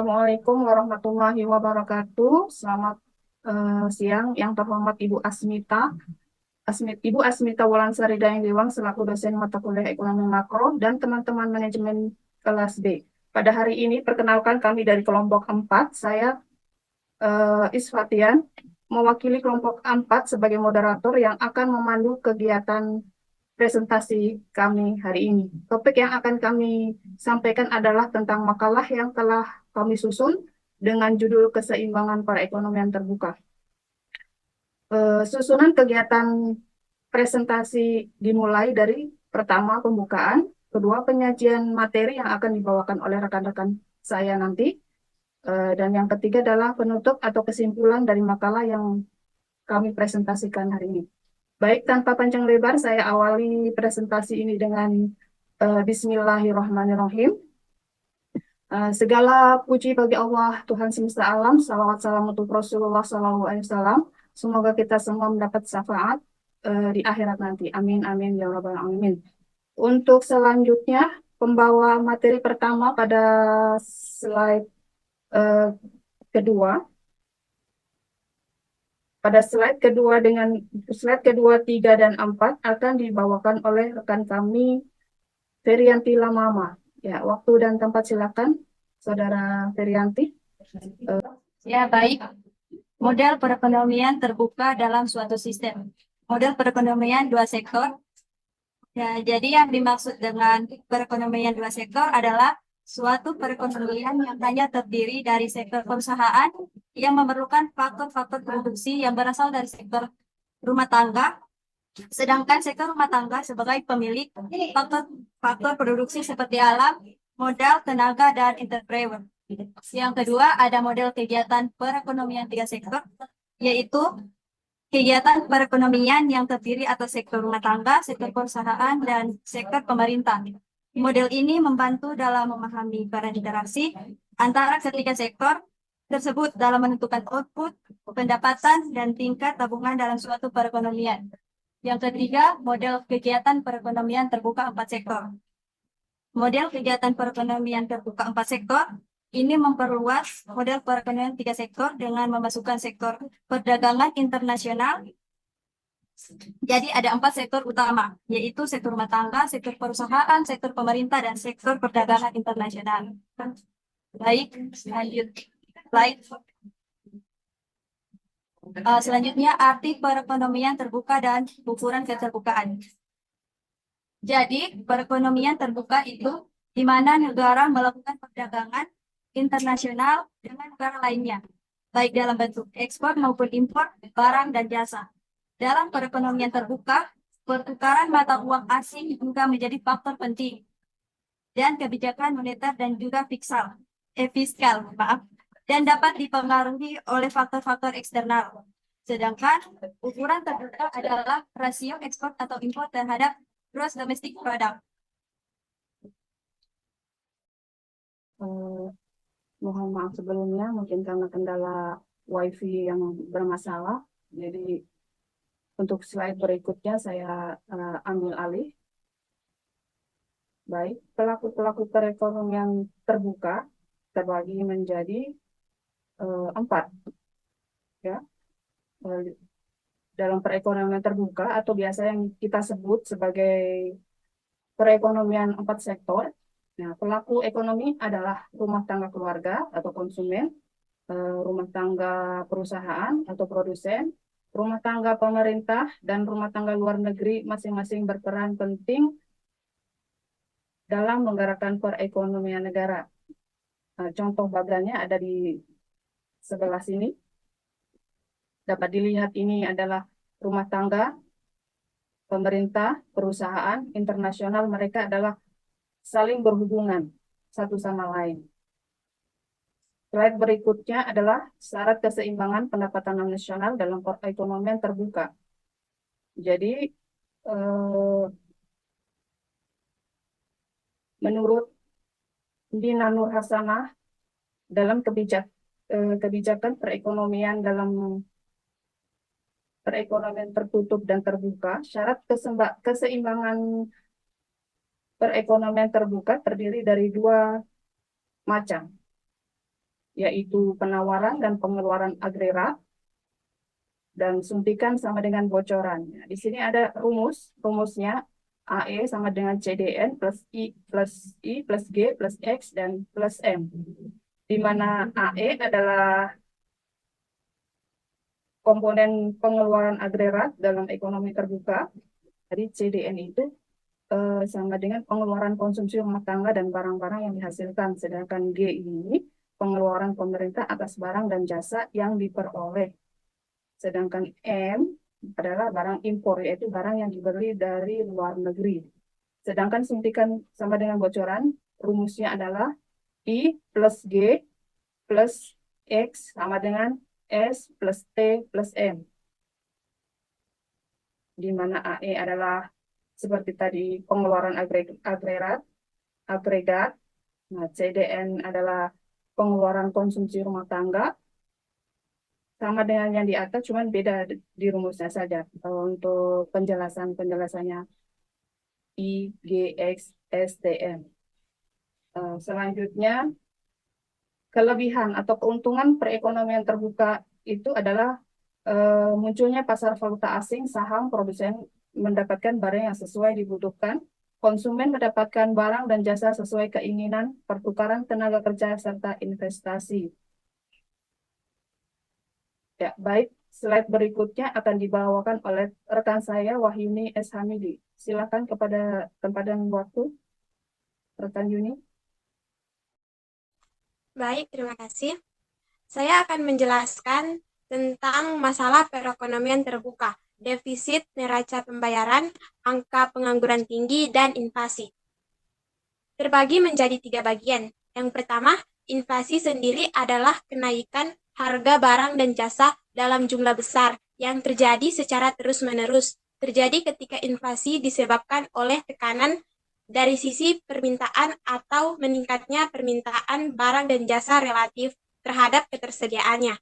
Assalamualaikum warahmatullahi wabarakatuh. Selamat siang, yang terhormat Ibu Asmita Wolansari Dayang Dewang selaku dosen mata kuliah Ekonomi Makro dan teman-teman manajemen kelas B. Pada hari ini, perkenalkan kami dari kelompok 4. Saya Isfatian, mewakili kelompok 4 sebagai moderator yang akan memandu kegiatan presentasi kami hari ini. Topik yang akan kami sampaikan adalah tentang makalah yang telah kami susun dengan judul Keseimbangan Perekonomian Terbuka. Susunan kegiatan presentasi dimulai dari pertama pembukaan, kedua penyajian materi yang akan dibawakan oleh rekan-rekan saya nanti, dan yang ketiga adalah penutup atau kesimpulan dari makalah yang kami presentasikan hari ini. Baik, tanpa panjang lebar, saya awali presentasi ini dengan Bismillahirrahmanirrahim. Segala puji bagi Allah, Tuhan semesta alam, salawat salam untuk Rasulullah SAW. Semoga kita semua mendapat syafaat di akhirat nanti. Amin, amin, ya rabbal alamin. Untuk selanjutnya, pembawa materi pertama pada slide eh, kedua. Pada slide kedua, 3, dan 4 akan dibawakan oleh rekan kami, Ferianti Lamama. Ya, waktu dan tempat silakan, Saudara Ferianti. Ya, baik. Model perekonomian terbuka dalam suatu sistem. Model perekonomian dua sektor. Ya, jadi yang dimaksud dengan perekonomian dua sektor adalah suatu perekonomian yang hanya terdiri dari sektor perusahaan yang memerlukan faktor-faktor produksi yang berasal dari sektor rumah tangga, sedangkan sektor rumah tangga sebagai pemilik faktor-faktor produksi seperti alam, modal, tenaga, dan entrepreneur. Yang kedua, ada model kegiatan perekonomian tiga sektor, yaitu kegiatan perekonomian yang terdiri atas sektor rumah tangga, sektor perusahaan, dan sektor pemerintah. Model ini membantu dalam memahami peran interaksi antara ketiga sektor tersebut dalam menentukan output, pendapatan, dan tingkat tabungan dalam suatu perekonomian. Yang ketiga, model kegiatan perekonomian terbuka empat sektor. Model kegiatan perekonomian terbuka empat sektor ini memperluas model perekonomian tiga sektor dengan memasukkan sektor perdagangan internasional. Jadi ada empat sektor utama, yaitu sektor rumah tangga, sektor perusahaan, sektor pemerintah, dan sektor perdagangan internasional. Baik, lanjut slide. Selanjutnya, arti perekonomian terbuka dan ukuran keterbukaan. Jadi, perekonomian terbuka itu di mana negara melakukan perdagangan internasional dengan negara lainnya, baik dalam bentuk ekspor maupun impor barang dan jasa. Dalam perekonomian terbuka, pertukaran mata uang asing juga menjadi faktor penting, dan kebijakan moneter dan juga fiskal, dan dapat dipengaruhi oleh faktor-faktor eksternal. Sedangkan ukuran terbuka adalah rasio ekspor atau impor terhadap gross domestic product. Mohon maaf sebelumnya, mungkin karena kendala WiFi yang bermasalah. Jadi untuk slide berikutnya saya ambil alih. Baik, pelaku-pelaku perekonomian terbuka terbagi menjadi 4. Ya. Dalam perekonomian terbuka atau biasa yang kita sebut sebagai perekonomian 4 sektor. Nah, pelaku ekonomi adalah rumah tangga keluarga atau konsumen, rumah tangga perusahaan atau produsen, rumah tangga pemerintah, dan rumah tangga luar negeri masing-masing berperan penting dalam menggerakkan perekonomian negara. Contoh bagannya ada di sebelah sini. Dapat dilihat ini adalah rumah tangga, pemerintah, perusahaan, internasional, mereka adalah saling berhubungan satu sama lain. Slide berikutnya adalah syarat keseimbangan pendapatan nasional dalam perekonomian terbuka. Jadi, menurut Dina Nur Hasanah, dalam kebijakan perekonomian perekonomian tertutup dan terbuka, syarat keseimbangan perekonomian terbuka terdiri dari dua macam. yaitu penawaran dan pengeluaran agregat, dan suntikan sama dengan bocoran. Nah, di sini ada rumusnya AE sama dengan CDN plus G plus X dan plus M. Di mana AE adalah komponen pengeluaran agregat dalam ekonomi terbuka. Jadi CDN itu sama dengan pengeluaran konsumsi rumah tangga dan barang-barang yang dihasilkan. Sedangkan G ini pengeluaran pemerintah atas barang dan jasa yang diperoleh. Sedangkan M adalah barang impor, yaitu barang yang dibeli dari luar negeri. Sedangkan suntikan sama dengan bocoran, rumusnya adalah I plus G plus X sama dengan S plus T plus M. Di mana AE adalah seperti tadi pengeluaran agregat. Nah, CDN adalah pengeluaran konsumsi rumah tangga, sama dengan yang di atas, cuman beda di rumusnya saja. Kalau untuk penjelasannya I, G, X, S, T, M. Selanjutnya, kelebihan atau keuntungan perekonomian terbuka itu adalah munculnya pasar valuta asing, saham, produsen mendapatkan barang yang sesuai dibutuhkan, konsumen mendapatkan barang dan jasa sesuai keinginan, pertukaran tenaga kerja, serta investasi. Ya, baik. Slide berikutnya akan dibawakan oleh rekan saya, Wahyuni S. Hamidi. Silakan kepada tempat dan waktu, rekan Yuni. Baik, terima kasih. Saya akan menjelaskan tentang masalah perekonomian terbuka, defisit neraca pembayaran, angka pengangguran tinggi, dan inflasi. Terbagi menjadi 3 bagian. Yang pertama, inflasi sendiri adalah kenaikan harga barang dan jasa dalam jumlah besar yang terjadi secara terus-menerus. Terjadi ketika inflasi disebabkan oleh tekanan dari sisi permintaan atau meningkatnya permintaan barang dan jasa relatif terhadap ketersediaannya.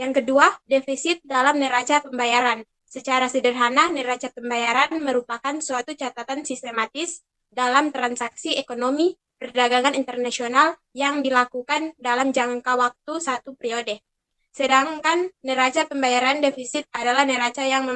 Yang kedua, defisit dalam neraca pembayaran. Secara sederhana, neraca pembayaran merupakan suatu catatan sistematis dalam transaksi ekonomi perdagangan internasional yang dilakukan dalam jangka waktu satu periode. Sedangkan neraca pembayaran defisit adalah neraca yang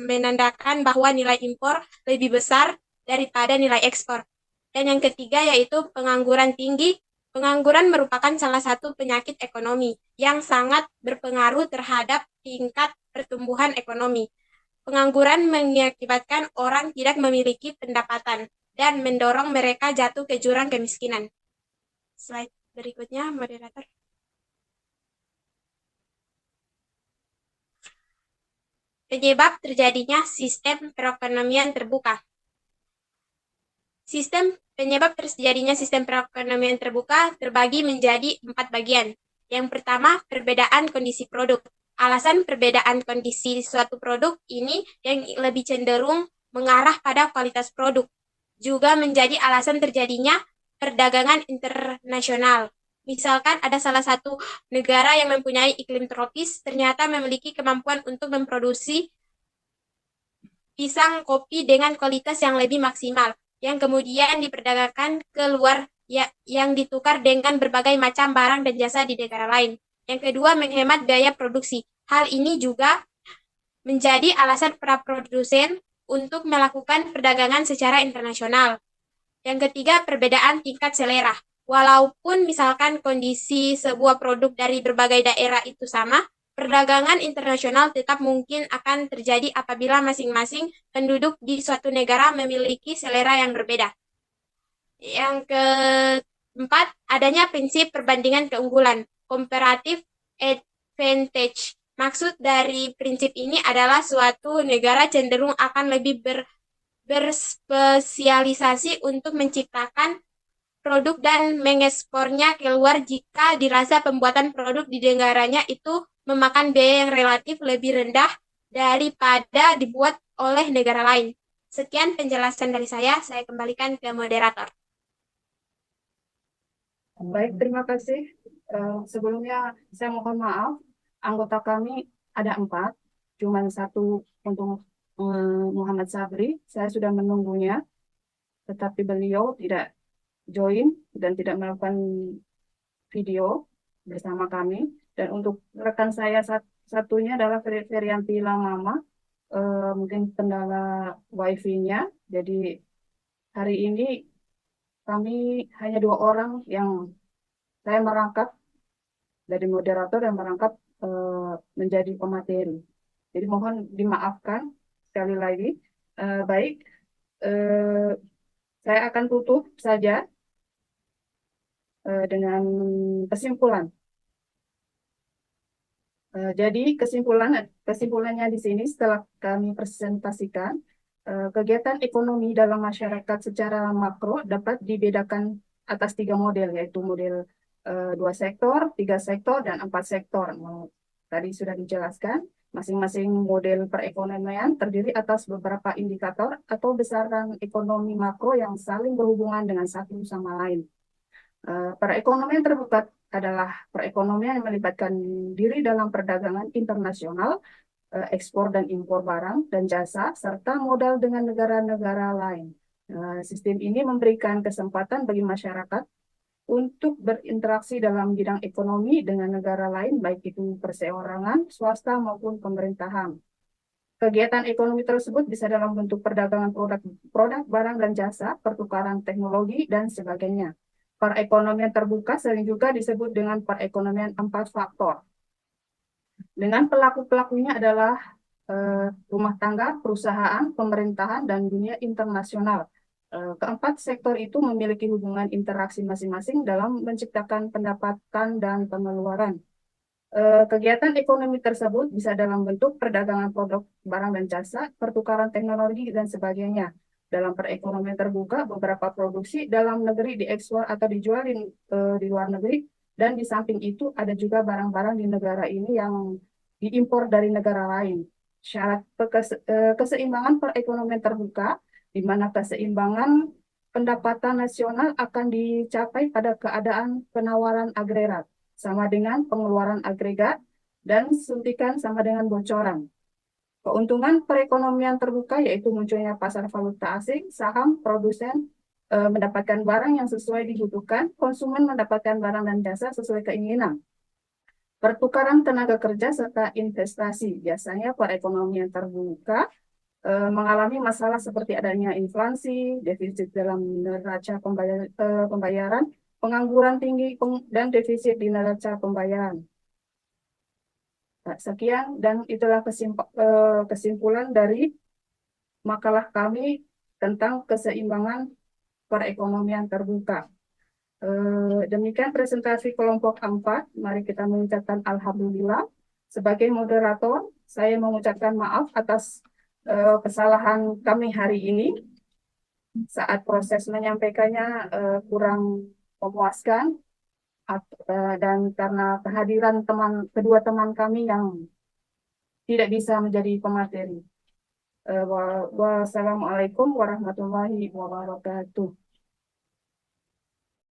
menandakan bahwa nilai impor lebih besar daripada nilai ekspor. Dan yang ketiga yaitu pengangguran tinggi. Pengangguran merupakan salah satu penyakit ekonomi yang sangat berpengaruh terhadap tingkat pertumbuhan ekonomi. Pengangguran mengakibatkan orang tidak memiliki pendapatan dan mendorong mereka jatuh ke jurang kemiskinan. Slide berikutnya, moderator. Penyebab terjadinya sistem perekonomian terbuka. Penyebab terjadinya sistem perekonomian terbuka terbagi menjadi 4 bagian. Yang pertama, perbedaan kondisi produk. Alasan perbedaan kondisi suatu produk ini yang lebih cenderung mengarah pada kualitas produk. Juga menjadi alasan terjadinya perdagangan internasional. Misalkan ada salah satu negara yang mempunyai iklim tropis ternyata memiliki kemampuan untuk memproduksi pisang kopi dengan kualitas yang lebih maksimal, yang kemudian diperdagangkan ke luar yang ditukar dengan berbagai macam barang dan jasa di negara lain. Yang kedua, menghemat biaya produksi. Hal ini juga menjadi alasan para produsen untuk melakukan perdagangan secara internasional. Yang ketiga, perbedaan tingkat selera. Walaupun misalkan kondisi sebuah produk dari berbagai daerah itu sama, perdagangan internasional tetap mungkin akan terjadi apabila masing-masing penduduk di suatu negara memiliki selera yang berbeda. Yang keempat, adanya prinsip perbandingan keunggulan, comparative advantage. Maksud dari prinsip ini adalah suatu negara cenderung akan lebih berspesialisasi untuk menciptakan produk dan mengekspornya keluar jika dirasa pembuatan produk di negaranya itu memakan biaya yang relatif lebih rendah daripada dibuat oleh negara lain. Sekian penjelasan dari saya kembalikan ke moderator. Baik, terima kasih. Sebelumnya saya mohon maaf, anggota kami ada 4, cuman satu untuk Muhammad Sabri. Saya sudah menunggunya, tetapi beliau tidak join dan tidak melakukan video bersama kami. Dan untuk rekan saya satunya adalah Ferianti Lamama, mungkin kendala wifi-nya. Jadi hari ini kami hanya 2 orang yang saya merangkap dari moderator yang merangkap menjadi pemateri. Jadi mohon dimaafkan sekali lagi. Baik, eh, saya akan tutup saja dengan kesimpulan. Jadi kesimpulannya di sini setelah kami presentasikan, kegiatan ekonomi dalam masyarakat secara makro dapat dibedakan atas 3 model, yaitu model 2 sektor, 3 sektor, dan 4 sektor. Tadi sudah dijelaskan, masing-masing model perekonomian terdiri atas beberapa indikator atau besaran ekonomi makro yang saling berhubungan dengan satu sama lain. Perekonomian terbuka adalah perekonomian yang melibatkan diri dalam perdagangan internasional, ekspor dan impor barang dan jasa, serta modal dengan negara-negara lain. Sistem ini memberikan kesempatan bagi masyarakat untuk berinteraksi dalam bidang ekonomi dengan negara lain, baik itu perseorangan, swasta, maupun pemerintahan. Kegiatan ekonomi tersebut bisa dalam bentuk perdagangan produk, barang dan jasa, pertukaran teknologi, dan sebagainya. Perekonomian terbuka sering juga disebut dengan perekonomian 4 faktor. Dengan pelaku-pelakunya adalah rumah tangga, perusahaan, pemerintahan, dan dunia internasional. Keempat sektor itu memiliki hubungan interaksi masing-masing dalam menciptakan pendapatan dan pengeluaran. Kegiatan ekonomi tersebut bisa dalam bentuk perdagangan produk, barang dan jasa, pertukaran teknologi, dan sebagainya. Dalam perekonomian terbuka, beberapa produksi dalam negeri diekspor atau dijual di luar negeri, dan di samping itu ada juga barang-barang di negara ini yang diimpor dari negara lain. Syarat keseimbangan perekonomian terbuka, di mana keseimbangan pendapatan nasional akan dicapai pada keadaan penawaran agregat sama dengan pengeluaran agregat, dan suntikan sama dengan bocoran. Keuntungan perekonomian terbuka yaitu munculnya pasar valuta asing, saham, produsen mendapatkan barang yang sesuai dibutuhkan, konsumen mendapatkan barang dan jasa sesuai keinginan. Pertukaran tenaga kerja serta investasi. Biasanya perekonomian terbuka mengalami masalah seperti adanya inflasi, defisit dalam neraca pembayaran, pengangguran tinggi, dan defisit di neraca pembayaran. Nah, sekian dan itulah kesimpulan dari makalah kami tentang keseimbangan perekonomian terbuka. Demikian presentasi kelompok 4. Mari kita mengucapkan Alhamdulillah. Sebagai moderator, saya mengucapkan maaf atas kesalahan kami hari ini saat proses menyampaikannya kurang memuaskan, dan karena kehadiran kedua teman kami yang tidak bisa menjadi pemateri. Wassalamualaikum warahmatullahi wabarakatuh.